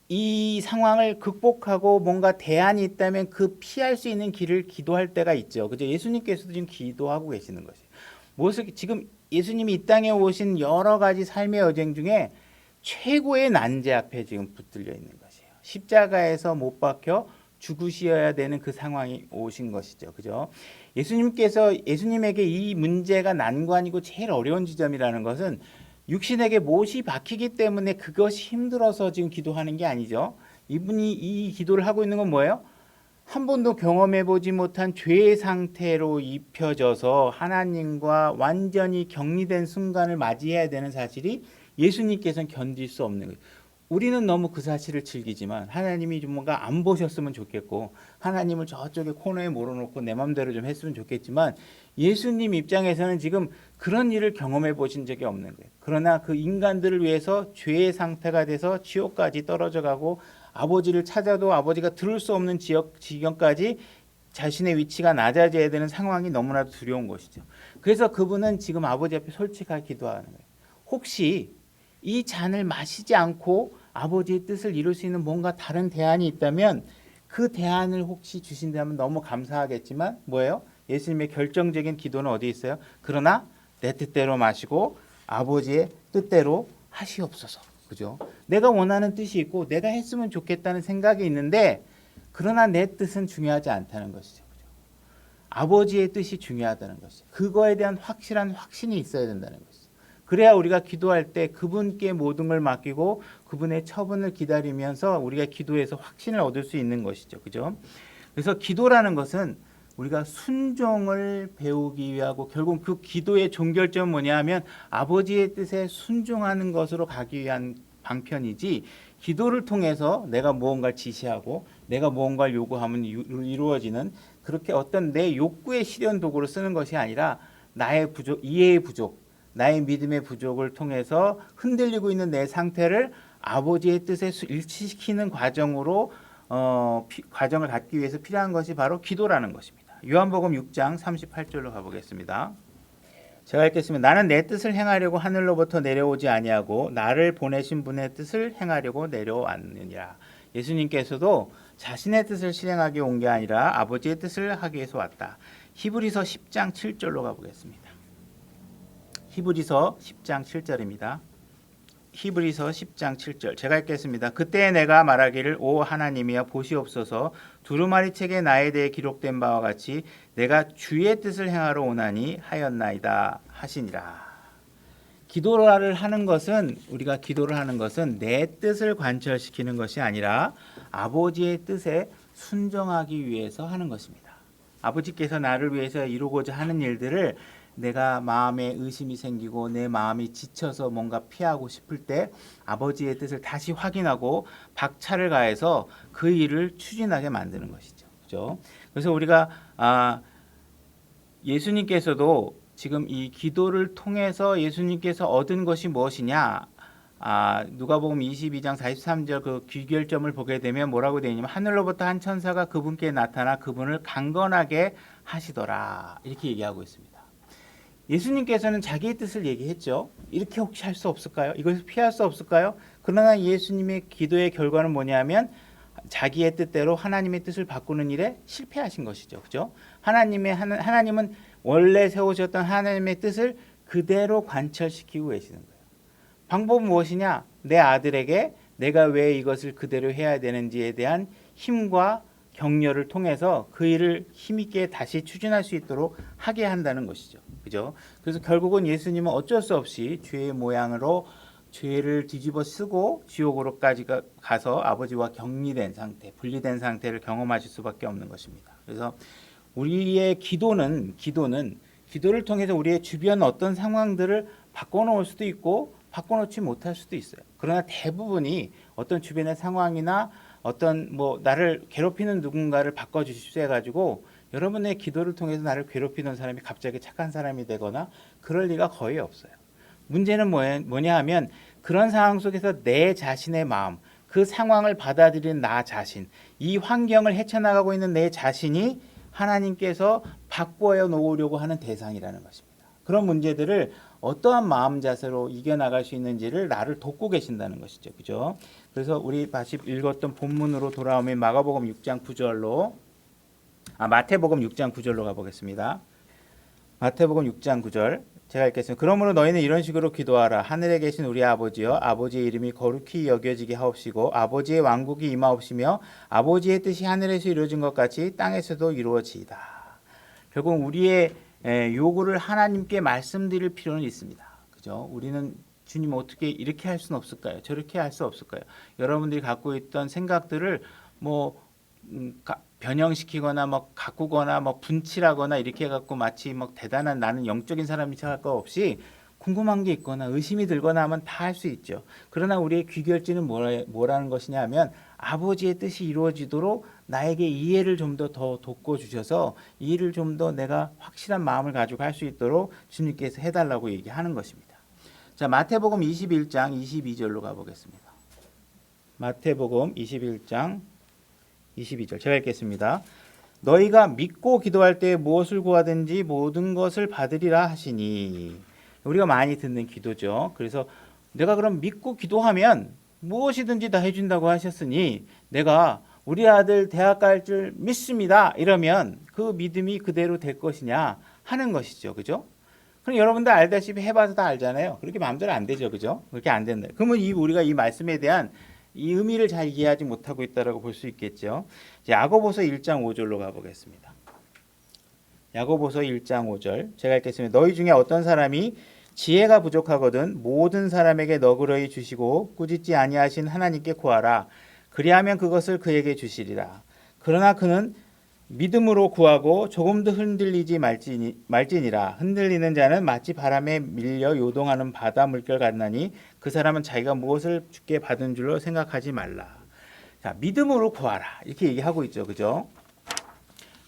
이 상황을 극복하고 뭔가 대안이 있다면 그 피할 수 있는 길을 기도할 때가 있죠. 그죠? 예수님께서도 지금 기도하고 계시는 것이에요. 지금 예수님이 이 땅에 오신 여러 가지 삶의 여정 중에 최고의 난제 앞에 지금 붙들려 있는 것이에요. 십자가에서 못 박혀 죽으셔야 되는 그 상황이 오신 것이죠. 그죠? 예수님에게 이 문제가 난관이고 제일 어려운 지점이라는 것은 육신에게 못이 박히기 때문에 그것이 힘들어서 지금 기도하는 게 아니죠. 이분이 이 기도를 하고 있는 건 뭐예요? 한 번도 경험해 보지 못한 죄의 상태로 입혀져서 하나님과 완전히 격리된 순간을 맞이해야 되는 사실이 예수님께서는 견딜 수 없는 거예요. 우리는 너무 그 사실을 즐기지만 하나님이 좀 뭔가 안 보셨으면 좋겠고 하나님을 저쪽에 코너에 몰아놓고 내 맘대로 좀 했으면 좋겠지만 예수님 입장에서는 지금 그런 일을 경험해 보신 적이 없는 거예요. 그러나 그 인간들을 위해서 죄의 상태가 돼서 지옥까지 떨어져 가고 아버지를 찾아도 아버지가 들을 수 없는 지경까지 자신의 위치가 낮아져야 되는 상황이 너무나도 두려운 것이죠. 그래서 그분은 지금 아버지 앞에 솔직하게 기도하는 거예요. 혹시 이 잔을 마시지 않고 아버지의 뜻을 이룰 수 있는 뭔가 다른 대안이 있다면 그 대안을 혹시 주신다면 너무 감사하겠지만 뭐예요? 예수님의 결정적인 기도는 어디 있어요? 그러나 내 뜻대로 마시고 아버지의 뜻대로 하시옵소서. 그죠? 내가 원하는 뜻이 있고 내가 했으면 좋겠다는 생각이 있는데 그러나 내 뜻은 중요하지 않다는 것이죠. 그죠? 아버지의 뜻이 중요하다는 것이죠. 그거에 대한 확실한 확신이 있어야 된다는 것이죠. 그래야 우리가 기도할 때 그분께 모든 걸 맡기고 그분의 처분을 기다리면서 우리가 기도해서 확신을 얻을 수 있는 것이죠. 그죠? 그래서 기도라는 것은 우리가 순종을 배우기 위하고 결국 그 기도의 종결점은 뭐냐 하면 아버지의 뜻에 순종하는 것으로 가기 위한 방편이지, 기도를 통해서 내가 무언가를 지시하고 내가 무언가를 요구하면 이루어지는 그렇게 어떤 내 욕구의 실현 도구로 쓰는 것이 아니라 나의 부족, 이해의 부족, 나의 믿음의 부족을 통해서 흔들리고 있는 내 상태를 아버지의 뜻에 일치시키는 과정으로 과정을 갖기 위해서 필요한 것이 바로 기도라는 것입니다. 요한복음 6장 38절로 가보겠습니다. 제가 읽겠습니다. 나는 내 뜻을 행하려고 하늘로부터 내려오지 아니하고 나를 보내신 분의 뜻을 행하려고 내려왔느니라. 예수님께서도 자신의 뜻을 실행하기 온 게 아니라 아버지의 뜻을 하기 위해서 왔다. 히브리서 10장 7절로 가보겠습니다. 히브리서 10장 7절입니다. 히브리서 10장 7절 제가 읽겠습니다. 그때 내가 말하기를 오 하나님이여 보시옵소서, 두루마리 책에 나에 대해 기록된 바와 같이 내가 주의 뜻을 행하러 오나니 하였나이다 하시니라. 기도를 하는 것은, 우리가 기도를 하는 것은 내 뜻을 관철시키는 것이 아니라 아버지의 뜻에 순종하기 위해서 하는 것입니다. 아버지께서 나를 위해서 이루고자 하는 일들을 내가 마음에 의심이 생기고 내 마음이 지쳐서 뭔가 피하고 싶을 때 아버지의 뜻을 다시 확인하고 박차를 가해서 그 일을 추진하게 만드는 것이죠. 그죠? 그래서 우리가 예수님께서도 지금 이 기도를 통해서 예수님께서 얻은 것이 무엇이냐? 누가복음 22장 43절 그 귀결점을 보게 되면 뭐라고 되어 있냐면 하늘로부터 한 천사가 그분께 나타나 그분을 강건하게 하시더라. 이렇게 얘기하고 있습니다. 예수님께서는 자기의 뜻을 얘기했죠. 이렇게 혹시 할 수 없을까요? 이것을 피할 수 없을까요? 그러나 예수님의 기도의 결과는 뭐냐면 자기의 뜻대로 하나님의 뜻을 바꾸는 일에 실패하신 것이죠. 그죠? 하나님은 원래 세우셨던 하나님의 뜻을 그대로 관철시키고 계시는 거예요. 방법은 무엇이냐? 내 아들에게 내가 왜 이것을 그대로 해야 되는지에 대한 힘과 격려를 통해서 그 일을 힘있게 다시 추진할 수 있도록 하게 한다는 것이죠. 그죠? 그래서 결국은 예수님은 어쩔 수 없이 죄의 모양으로 죄를 뒤집어 쓰고 지옥으로까지 가서 아버지와 격리된 상태, 분리된 상태를 경험하실 수밖에 없는 것입니다. 그래서 우리의 기도를 통해서 우리의 주변 어떤 상황들을 바꿔놓을 수도 있고 바꿔놓지 못할 수도 있어요. 그러나 대부분이 어떤 주변의 상황이나 어떤 나를 괴롭히는 누군가를 바꿔주십시오 해가지고 여러분의 기도를 통해서 나를 괴롭히는 사람이 갑자기 착한 사람이 되거나 그럴 리가 거의 없어요. 문제는 뭐냐 하면 그런 상황 속에서 내 자신의 마음, 그 상황을 받아들이는 나 자신, 이 환경을 헤쳐나가고 있는 내 자신이 하나님께서 바꿔 놓으려고 하는 대상이라는 것입니다. 그런 문제들을 어떠한 마음 자세로 이겨나갈 수 있는지를 나를 돕고 계신다는 것이죠. 그죠? 그래서 우리 다시 읽었던 본문으로 돌아오면 마태복음 6장 9절로 가보겠습니다. 마태복음 6장 9절 제가 읽겠습니다. 그러므로 너희는 이런 식으로 기도하라. 하늘에 계신 우리 아버지여, 아버지의 이름이 거룩히 여겨지게 하옵시고 아버지의 왕국이 임하옵시며 아버지의 뜻이 하늘에서 이루어진 것 같이 땅에서도 이루어지이다. 결국 우리의 요구를 하나님께 말씀드릴 필요는 있습니다. 그죠? 우리는 주님 어떻게 이렇게 할 수는 없을까요? 저렇게 할 수 없을까요? 여러분들이 갖고 있던 생각들을 변형시키거나 가꾸거나 분칠하거나 이렇게 해갖고 마치 대단한 나는 영적인 사람이 생각할 거 없이 궁금한 게 있거나 의심이 들거나 하면 다 할 수 있죠. 그러나 우리의 귀결지는 뭐라는 것이냐 하면 아버지의 뜻이 이루어지도록 나에게 이해를 좀 더 돕고 주셔서 이 일을 좀 더 내가 확실한 마음을 가지고 할 수 있도록 주님께서 해달라고 얘기하는 것입니다. 자, 마태복음 21장 22절로 가보겠습니다. 마태복음 21장 22절 제가 읽겠습니다. 너희가 믿고 기도할 때 무엇을 구하든지 모든 것을 받으리라 하시니. 우리가 많이 듣는 기도죠. 그래서 내가 그럼 믿고 기도하면 무엇이든지 다 해준다고 하셨으니 내가 우리 아들 대학 갈 줄 믿습니다. 이러면 그 믿음이 그대로 될 것이냐 하는 것이죠. 그죠? 그럼 여러분들 알다시피 해봐서 다 알잖아요. 그렇게 마음대로 안 되죠. 그죠? 그렇게 안 된다. 그러면 우리가 이 말씀에 대한 이 의미를 잘 이해하지 못하고 있다라고 볼 수 있겠죠. 야고보서 1장 5절로 가보겠습니다. 야고보서 1장 5절 제가 읽겠습니다. 너희 중에 어떤 사람이 지혜가 부족하거든 모든 사람에게 너그러이 주시고 꾸짖지 아니하신 하나님께 구하라. 그리하면 그것을 그에게 주시리라. 그러나 그는 믿음으로 구하고 조금도 흔들리지 말지니라. 흔들리는 자는 마치 바람에 밀려 요동하는 바다 물결 같나니 그 사람은 자기가 무엇을 주께 받은 줄로 생각하지 말라. 자, 믿음으로 구하라 이렇게 얘기하고 있죠, 그죠?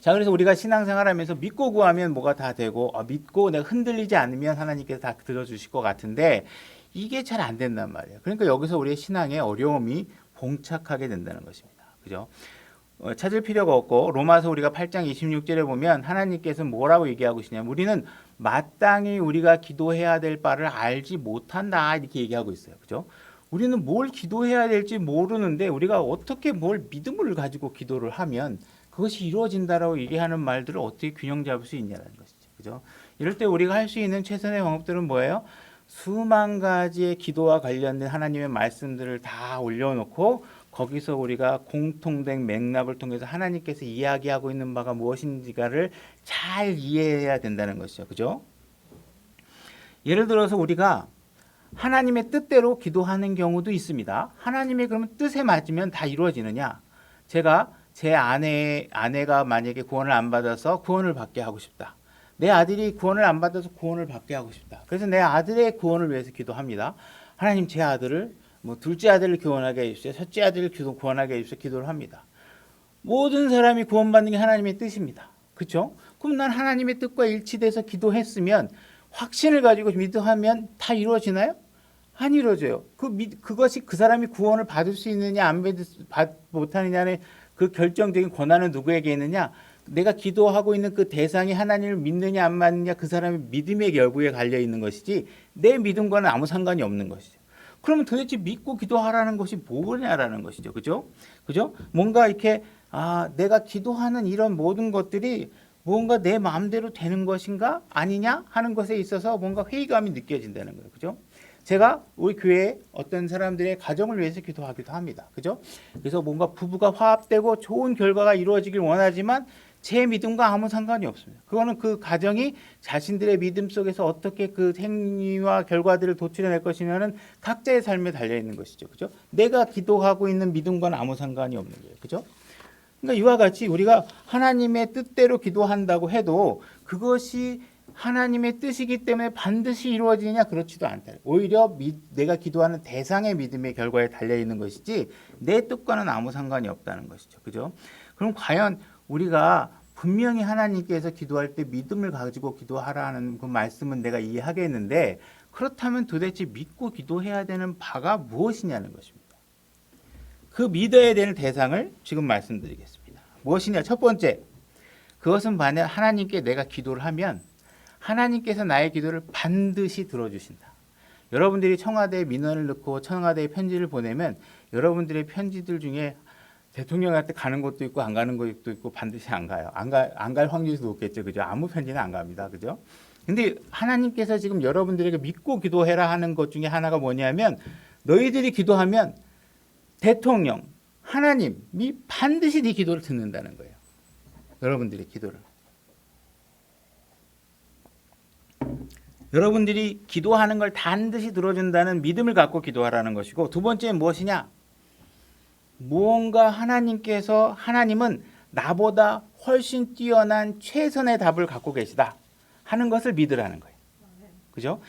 자, 그래서 우리가 신앙생활하면서 믿고 구하면 뭐가 다 되고 믿고 내가 흔들리지 않으면 하나님께서 다 들어주실 것 같은데 이게 잘 안 된단 말이에요. 그러니까 여기서 우리의 신앙에 어려움이 봉착하게 된다는 것입니다, 그죠? 찾을 필요가 없고 로마서 우리가 8장 26절에 보면 하나님께서는 뭐라고 얘기하고 계시냐면 우리는 마땅히 우리가 기도해야 될 바를 알지 못한다 이렇게 얘기하고 있어요, 그죠? 우리는 뭘 기도해야 될지 모르는데 우리가 어떻게 뭘 믿음을 가지고 기도를 하면 그것이 이루어진다라고 얘기하는 말들을 어떻게 균형 잡을 수 있냐는 것이죠, 그죠? 이럴 때 우리가 할 수 있는 최선의 방법들은 뭐예요? 수만 가지의 기도와 관련된 하나님의 말씀들을 다 올려놓고 거기서 우리가 공통된 맥락을 통해서 하나님께서 이야기하고 있는 바가 무엇인지가를 잘 이해해야 된다는 것이죠, 그죠? 예를 들어서 우리가 하나님의 뜻대로 기도하는 경우도 있습니다. 하나님의 그러면 뜻에 맞으면 다 이루어지느냐? 제가 제 아내가 만약에 구원을 안 받아서 구원을 받게 하고 싶다. 내 아들이 구원을 안 받아서 구원을 받게 하고 싶다. 그래서 내 아들의 구원을 위해서 기도합니다. 하나님 제 아들을 둘째 아들을 구원하게 해주세요. 첫째 아들을 구원하게 해주세요. 기도를 합니다. 모든 사람이 구원받는 게 하나님의 뜻입니다. 그렇죠? 그럼 난 하나님의 뜻과 일치돼서 기도했으면 확신을 가지고 믿으면 다 이루어지나요? 안 이루어져요. 그것이 그 사람이 구원을 받을 수 있느냐 안 못하느냐는 그 결정적인 권한은 누구에게 있느냐? 내가 기도하고 있는 그 대상이 하나님을 믿느냐 안 믿느냐 그 사람의 믿음의 여부에 갈려 있는 것이지 내 믿음과는 아무 상관이 없는 것이죠. 그러면 도대체 믿고 기도하라는 것이 뭐냐라는 것이죠. 그죠? 그죠? 뭔가 이렇게 내가 기도하는 이런 모든 것들이 뭔가 내 마음대로 되는 것인가 아니냐 하는 것에 있어서 뭔가 회의감이 느껴진다는 거예요. 그죠? 제가 우리 교회에 어떤 사람들의 가정을 위해서 기도하기도 합니다. 그죠? 그래서 뭔가 부부가 화합되고 좋은 결과가 이루어지길 원하지만 제 믿음과 아무 상관이 없습니다. 그거는 그 가정이 자신들의 믿음 속에서 어떻게 그 행위와 결과들을 도출해낼 것이냐는 각자의 삶에 달려 있는 것이죠. 그죠? 내가 기도하고 있는 믿음과는 아무 상관이 없는 거예요. 그죠? 그러니까 이와 같이 우리가 하나님의 뜻대로 기도한다고 해도 그것이 하나님의 뜻이기 때문에 반드시 이루어지느냐 그렇지도 않다. 오히려 내가 기도하는 대상의 믿음의 결과에 달려 있는 것이지 내 뜻과는 아무 상관이 없다는 것이죠. 그죠? 그럼 과연 우리가 분명히 하나님께서 기도할 때 믿음을 가지고 기도하라는 그 말씀은 내가 이해하겠는데 그렇다면 도대체 믿고 기도해야 되는 바가 무엇이냐는 것입니다. 그 믿어야 되는 대상을 지금 말씀드리겠습니다. 무엇이냐? 첫 번째, 그것은 만약 하나님께 내가 기도를 하면 하나님께서 나의 기도를 반드시 들어주신다. 여러분들이 청와대에 민원을 넣고 청와대에 편지를 보내면 여러분들의 편지들 중에 대통령한테 가는 것도 있고 안 가는 것도 있고 반드시 안 가요. 안 갈 확률이 높겠죠. 그죠? 아무 편지는 안 갑니다. 그죠? 근데 하나님께서 지금 여러분들에게 믿고 기도해라 하는 것 중에 하나가 뭐냐면 너희들이 기도하면 대통령, 하나님이 반드시 네 기도를 듣는다는 거예요. 여러분들의 기도를. 여러분들이 기도하는 걸 반드시 들어준다는 믿음을 갖고 기도하라는 것이고 두 번째는 무엇이냐? 무언가 하나님은 나보다 훨씬 뛰어난 최선의 답을 갖고 계시다 하는 것을 믿으라는 거예요. 그죠?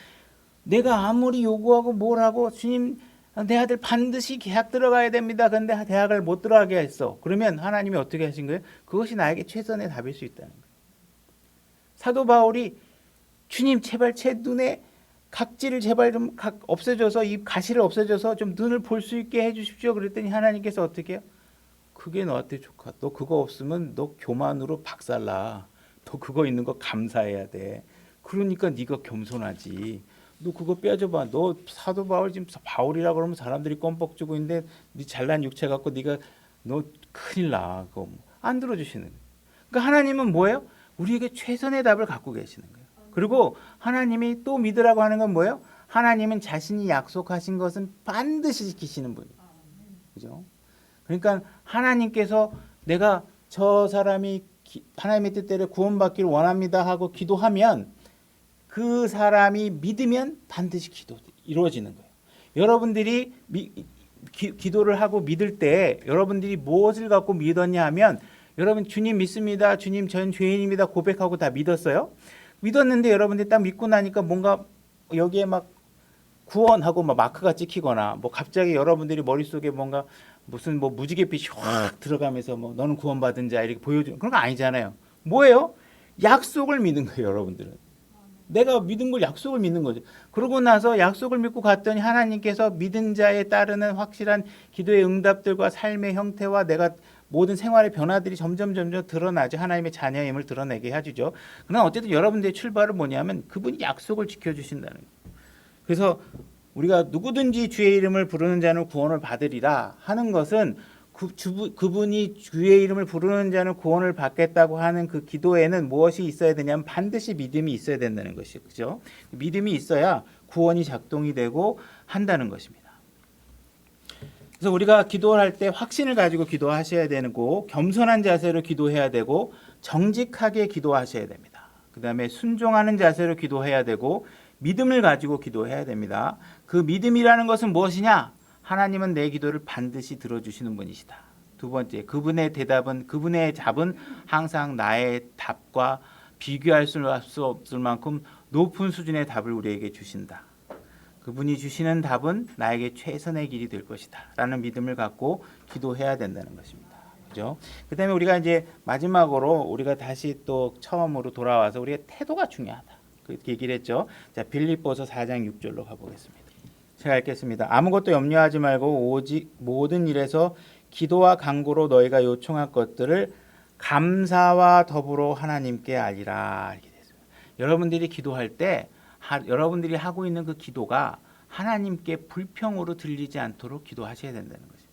내가 아무리 요구하고 뭘 하고 주님 내 아들 반드시 대학 들어가야 됩니다. 그런데 대학을 못 들어가게 했어. 그러면 하나님이 어떻게 하신 거예요? 그것이 나에게 최선의 답일 수 있다는 거예요. 사도 바울이 주님 제발 제 눈에 각질을 제발 좀 없애줘서 이 가시를 없애줘서 좀 눈을 볼 수 있게 해주십시오. 그랬더니 하나님께서 어떻게 해요? 그게 너한테 좋아. 너 그거 없으면 너 교만으로 박살나. 너 그거 있는 거 감사해야 돼. 그러니까 네가 겸손하지. 너 그거 빼줘봐. 너 사도 바울 지금 바울이라 그러면 사람들이 껌뻑 주고 있는데 네 잘난 육체 갖고 네가 너 큰일 나. 그거 안 들어주시는 거예요. 그러니까 하나님은 뭐예요? 우리에게 최선의 답을 갖고 계시는 거예요. 그리고 하나님이 또 믿으라고 하는 건 뭐예요? 하나님은 자신이 약속하신 것은 반드시 지키시는 분이에요. 그죠? 그러니까 하나님께서 내가 저 사람이 하나님의 뜻대로 구원받기를 원합니다 하고 기도하면 그 사람이 믿으면 반드시 기도 이루어지는 거예요. 여러분들이 기도를 하고 믿을 때 여러분들이 무엇을 갖고 믿었냐 하면 여러분 주님 믿습니다. 주님 전 죄인입니다. 고백하고 다 믿었어요. 믿었는데 여러분들이 딱 믿고 나니까 뭔가 여기에 막 구원하고 막 마크가 찍히거나 뭐 갑자기 여러분들이 머릿속에 뭔가 무슨 뭐 무지갯빛이 확 들어가면서 뭐 너는 구원받은 자 이렇게 보여주는 그런 거 아니잖아요. 뭐예요? 약속을 믿는 거예요, 여러분들은. 내가 믿은 걸 약속을 믿는 거죠. 그러고 나서 약속을 믿고 갔더니 하나님께서 믿은 자에 따르는 확실한 기도의 응답들과 삶의 형태와 내가 모든 생활의 변화들이 점점 드러나죠. 하나님의 자녀임을 드러내게 해주죠. 그러나 어쨌든 여러분들의 출발은 뭐냐면 그분이 약속을 지켜주신다는 거예요. 그래서 우리가 누구든지 주의 이름을 부르는 자는 구원을 받으리라 하는 것은 그분이 주의 이름을 부르는 자는 구원을 받겠다고 하는 그 기도에는 무엇이 있어야 되냐면 반드시 믿음이 있어야 된다는 것이죠. 그죠? 믿음이 있어야 구원이 작동이 되고 한다는 것입니다. 그래서 우리가 기도할 때 확신을 가지고 기도하셔야 되고 겸손한 자세로 기도해야 되고 정직하게 기도하셔야 됩니다. 그 다음에 순종하는 자세로 기도해야 되고 믿음을 가지고 기도해야 됩니다. 그 믿음이라는 것은 무엇이냐? 하나님은 내 기도를 반드시 들어주시는 분이시다. 두 번째, 그분의 답은 항상 나의 답과 비교할 수 없을 만큼 높은 수준의 답을 우리에게 주신다. 그분이 주시는 답은 나에게 최선의 길이 될 것이다. 라는 믿음을 갖고 기도해야 된다는 것입니다. 그죠? 그 다음에 우리가 이제 마지막으로 우리가 다시 또 처음으로 돌아와서 우리의 태도가 중요하다. 그렇게 얘기를 했죠. 자, 빌립보서 4장 6절로 가보겠습니다. 제가 읽겠습니다. 아무것도 염려하지 말고 오직 모든 일에서 기도와 간구로 너희가 요청할 것들을 감사와 더불어 하나님께 알리라. 이렇게 됐습니다. 여러분들이 기도할 때 여러분들이 하고 있는 그 기도가 하나님께 불평으로 들리지 않도록 기도하셔야 된다는 것입니다.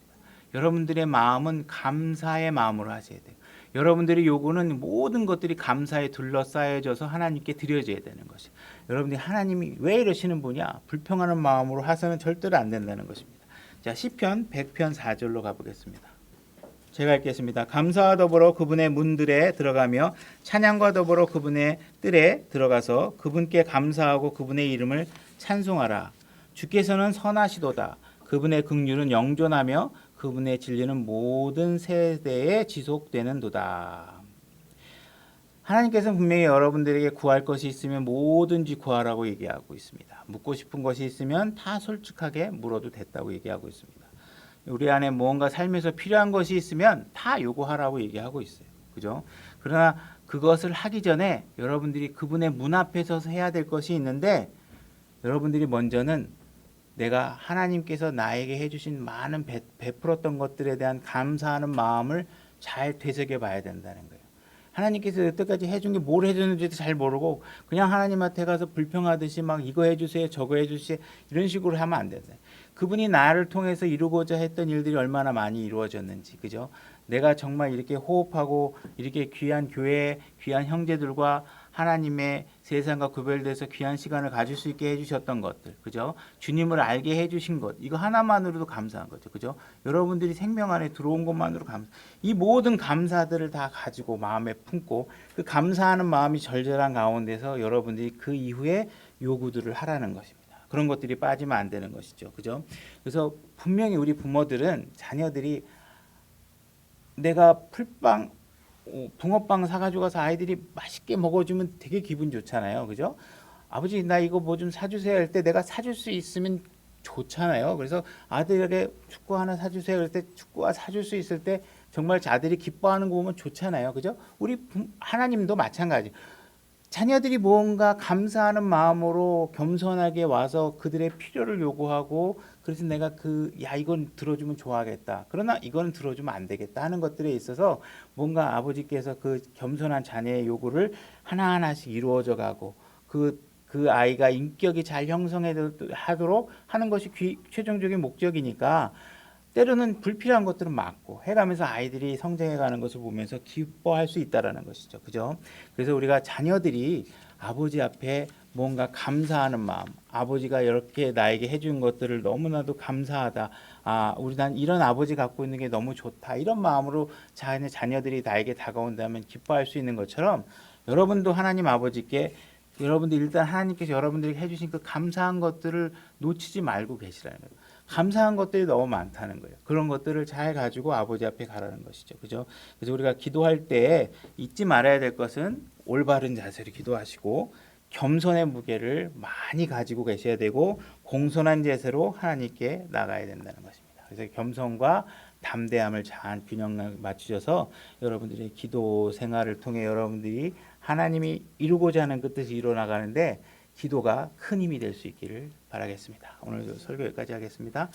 여러분들의 마음은 감사의 마음으로 하셔야 돼요. 여러분들이 요구는 모든 것들이 감사에 둘러싸여져서 하나님께 드려져야 되는 것이에요. 여러분들이 하나님이 왜 이러시는 분이야? 불평하는 마음으로 하서는 절대로 안 된다는 것입니다. 자, 시편 100편 4절로 가보겠습니다. 제가 읽겠습니다. 감사와 더불어 그분의 문들에 들어가며 찬양과 더불어 그분의 뜰에 들어가서 그분께 감사하고 그분의 이름을 찬송하라. 주께서는 선하시도다. 그분의 긍휼은 영존하며 그분의 진리는 모든 세대에 지속되는도다. 하나님께서는 분명히 여러분들에게 구할 것이 있으면 뭐든지 구하라고 얘기하고 있습니다. 묻고 싶은 것이 있으면 다 솔직하게 물어도 됐다고 얘기하고 있습니다. 우리 안에 무언가 삶에서 필요한 것이 있으면 다 요구하라고 얘기하고 있어요. 그죠? 그러나 그것을 하기 전에 여러분들이 그분의 문 앞에 서서 해야 될 것이 있는데 여러분들이 먼저는 내가 하나님께서 나에게 해주신 많은 베풀었던 것들에 대한 감사하는 마음을 잘 되새겨 봐야 된다는 거예요. 하나님께서 여태까지 해준 게 뭘 해줬는지도 잘 모르고 그냥 하나님한테 가서 불평하듯이 막 이거 해주세요 저거 해주세요 이런 식으로 하면 안 된다. 그분이 나를 통해서 이루고자 했던 일들이 얼마나 많이 이루어졌는지, 그죠? 내가 정말 이렇게 호흡하고 이렇게 귀한 교회, 귀한 형제들과 하나님의 세상과 구별돼서 귀한 시간을 가질 수 있게 해주셨던 것들, 그죠? 주님을 알게 해주신 것, 이거 하나만으로도 감사한 거죠, 그죠? 여러분들이 생명 안에 들어온 것만으로 이 모든 감사들을 다 가지고 마음에 품고 그 감사하는 마음이 절절한 가운데서 여러분들이 그 이후에 요구들을 하라는 것입니다. 그런 것들이 빠지면 안 되는 것이죠, 그죠? 그래서 분명히 우리 부모들은 자녀들이 내가 풀빵 붕어빵 사가지고 가서 아이들이 맛있게 먹어주면 되게 기분 좋잖아요. 그죠? 아버지 나 이거 뭐 좀 사주세요 할 때 내가 사줄 수 있으면 좋잖아요. 그래서 아들에게 축구 하나 사주세요 할 때 축구가 사줄 수 있을 때 정말 아들이 기뻐하는 거 보면 좋잖아요. 그죠? 우리 하나님도 마찬가지. 자녀들이 뭔가 감사하는 마음으로 겸손하게 와서 그들의 필요를 요구하고 그래서 내가 이건 들어주면 좋아하겠다. 그러나 이건 들어주면 안 되겠다 하는 것들에 있어서 뭔가 아버지께서 그 겸손한 자녀의 요구를 하나하나씩 이루어져 가고 그 아이가 인격이 잘 형성하도록 하는 것이 최종적인 목적이니까 때로는 불필요한 것들은 막고 해가면서 아이들이 성장해가는 것을 보면서 기뻐할 수 있다라는 것이죠. 그죠? 그래서 우리가 자녀들이 아버지 앞에 뭔가 감사하는 마음, 아버지가 이렇게 나에게 해준 것들을 너무나도 감사하다. 우리 난 이런 아버지 갖고 있는 게 너무 좋다. 이런 마음으로 자녀들이 나에게 다가온다면 기뻐할 수 있는 것처럼 여러분도 하나님 아버지께 여러분들 일단 하나님께서 여러분들에게 해주신 그 감사한 것들을 놓치지 말고 계시라는 거예요. 감사한 것들이 너무 많다는 거예요. 그런 것들을 잘 가지고 아버지 앞에 가라는 것이죠. 그죠? 그래서 우리가 기도할 때 잊지 말아야 될 것은 올바른 자세로 기도하시고 겸손의 무게를 많이 가지고 계셔야 되고 공손한 자세로 하나님께 나가야 된다는 것입니다. 그래서 겸손과 담대함을 잘 균형 맞추셔서 여러분들의 기도 생활을 통해 여러분들이 하나님이 이루고자 하는 그 뜻이 이루어나가는데 기도가 큰 힘이 될 수 있기를 바라겠습니다. 오늘 설교 여기까지 하겠습니다.